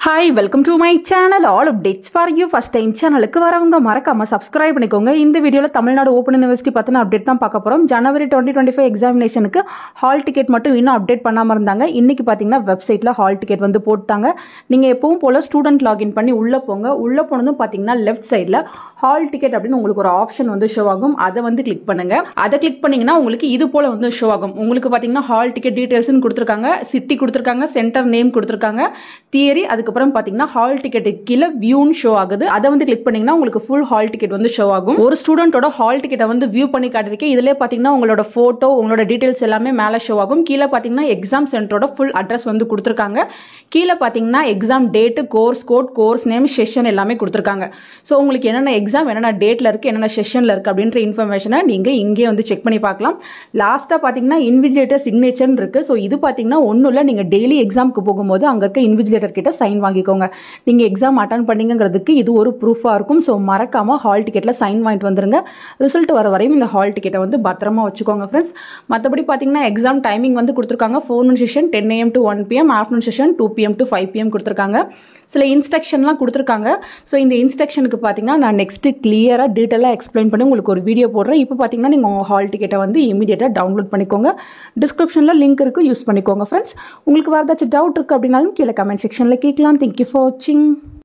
Hi, welcome to my channel. All updates for you. First time channel க்கு வரவங்க மறக்காம subscribe பண்ணிக்கோங்க. இந்த வீடியோல தமிழ்நாடு ஓபன் யுனிவர்சிட்டி பத்தின அப்டேட் தான் பார்க்க போறோம். ஜனவரி 2025 எக்ஸாமினேஷனுக்கு ஹால் டிக்கெட் மட்டும் இன்னும் அப்டேட் பண்ணாம இருந்தாங்க. இன்னைக்கு பாத்தீங்கன்னா வெப்சைட்ல ஹால் டிக்கெட் வந்து போட்டாங்க. நீங்க எப்பவும் போல ஸ்டூடண்ட் லாகின் பண்ணி உள்ள போங்க. உள்ள போனதும் பாத்தீங்கன்னா லெஃப்ட் சைடுல ஹால் டிக்கெட் அப்படின்னு உங்களுக்கு ஒரு ஆப்ஷன் வந்து ஷோ ஆகும். அதை வந்து கிளிக் பண்ணுங்க. அதை கிளிக் பண்ணீங்கன்னா உங்களுக்கு இது போல வந்து ஷோ ஆகும். உங்களுக்கு பாத்தீங்கன்னா ஹால் டிக்கெட் டீடைல்ஸ்னு கொடுத்திருக்காங்க, சிட்டி கொடுத்திருக்காங்க, சென்டர் நேம் கொடுத்திருக்காங்க, தியரி, அதுக்கப்புறம் பாத்தீங்கன்னா ஹால் டிக்கெட் கீழே வியூன்னு ஷோ ஆகுது. அதை வந்து கிளிக் பண்ணீங்கன்னா உங்களுக்கு ஃபுல் ஹால் டிக்கெட் வந்து ஷோ ஆகும். ஒரு ஸ்டூடெண்டோட ஹால் டிக்கெட்டை வந்து வியூ பண்ணி காட்டிருக்கேன். இதுல பாத்தீங்கன்னா உங்களோட போட்டோ, உங்களோட டீடைல்ஸ் எல்லாமே மேல ஷோ ஆகும். கீழே பாத்தீங்கன்னா எக்ஸாம் சென்டரோட ஃபுல் அட்ரஸ் வந்து கொடுத்திருக்காங்க. கீழே பாத்தீங்கன்னா exam date, course code, course name, session எல்லாமே கொடுத்திருக்காங்க. ஸோ உங்களுக்கு என்னென்ன எக்ஸாம் என்னென்ன டேட்ல இருக்கு, என்னென்ன செஷன்ல இருக்கு அப்படின்ற இன்ஃபர்மேஷனை நீங்க இங்கே வந்து செக் பண்ணி பார்க்கலாம். லாஸ்டா பாத்தீங்கன்னா இன்விஜிலேட்டர் சிக்னேச்சர் இருக்கு. ஸோ இது பாத்தீங்கன்னா ஒன்றும் இல்லை, நீங்க டெய்லி எக்ஸாமுக்கு போகும்போது அங்க இருக்க இன்விஜிலேட்டர் கிட்ட சைன் வாங்கிக்கோங்க. நீங்க எக்ஸாம் அட்டன் பண்ணீங்கிறதுக்கு இது ஒரு ப்ரூஃபா இருக்கும். ஸோ மறக்காம ஹால் டிக்கெட்ல சைன் வாங்கிட்டு வந்துருங்க. ரிசல்ட் வர வரையும் இந்த ஹால் டிக்கெட்டை வந்து பத்திரமா வச்சுக்கோங்க ஃப்ரெண்ட்ஸ். மற்றபடி பாத்தீங்கன்னா எக்ஸாம் டைமிங் வந்து கொடுத்துருக்காங்க. Forenoon session 10 AM to 1 PM, afternoon session 2 PM to 5 PM கொடுத்துருக்காங்க. சில இன்ஸ்ட்ரக்ஷன்லாம் கொடுத்துருக்காங்க. ஸோ இந்த இன்ஸ்ட்ரக்ஷனுக்கு பார்த்தீங்கன்னா நான் நெக்ஸ்ட் கிளியராக டீட்டெயிலாக எக்ஸ்பிளைன் பண்ணி உங்களுக்கு ஒரு வீடியோ போடுறேன். இப்போ பார்த்தீங்கன்னா நீங்கள் உங்கள் ஹால் டிக்கெட்டை வந்து இமீடியட்டாக டவுன்லோட் பண்ணிக்கோங்க. டிஸ்கிரிப்ஷனில் லிங்க் இருக்குது, யூஸ் பண்ணிக்கோங்க ஃப்ரெண்ட்ஸ். உங்களுக்கு வேறு ஏதாச்சும் டவுட் இருக்குது அப்படின்னாலும் கீழே கமெண்ட் செக்ஷனில் கேட்கலாம். தேங்க்யூ ஃபார் வாட்சிங்.